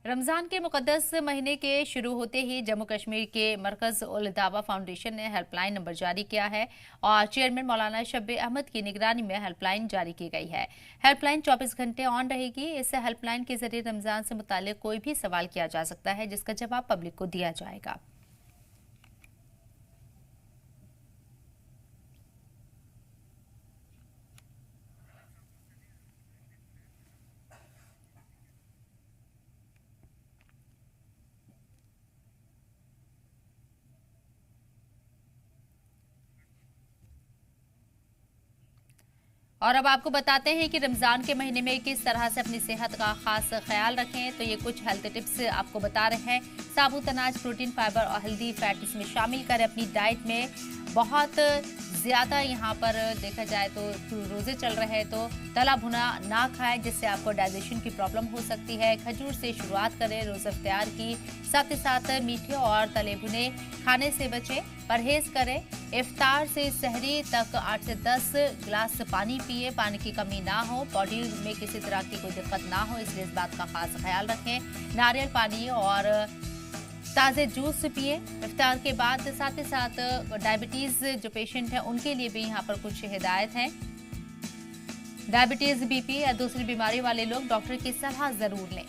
रमजान के मुकद्दस महीने के शुरू होते ही जम्मू कश्मीर के मरकज उल दावा फाउंडेशन ने हेल्पलाइन नंबर जारी किया है और चेयरमैन मौलाना शब्बीर अहमद की निगरानी में हेल्पलाइन जारी की गई है। हेल्पलाइन 24 घंटे ऑन रहेगी। इस हेल्पलाइन के जरिए रमजान से मुताल्लिक कोई भी सवाल किया जा सकता है, जिसका जवाब पब्लिक को दिया जाएगा। और अब आपको बताते हैं कि रमजान के महीने में किस तरह से अपनी सेहत का खास ख्याल रखें। तो ये कुछ हेल्थ टिप्स आपको बता रहे हैं। साबुत अनाज, प्रोटीन, फाइबर और हेल्दी फैट इसमें शामिल करें अपनी डाइट में। बहुत ज़्यादा यहाँ पर देखा जाए तो रोज़े चल रहे हैं तो तला भुना ना खाएं, जिससे आपको डाइजेशन की प्रॉब्लम हो सकती है। खजूर से शुरुआत करें रोज़ा इफ्तार की। साथ ही साथ मीठे और तले भुने खाने से बचें, परहेज करें। इफ्तार से सहरी तक 8 से 10 गिलास पानी पिए। पानी की कमी ना हो, बॉडी में किसी तरह की कोई दिक्कत ना हो, इसलिए इस बात का खास ख्याल रखें। नारियल पानी और ताज़े जूस पिए इफ्तार के बाद। साथ ही साथ डायबिटीज़ जो पेशेंट हैं उनके लिए भी यहाँ पर कुछ हिदायत हैं। डायबिटीज़, बीपी या दूसरी बीमारी वाले लोग डॉक्टर की सलाह ज़रूर लें।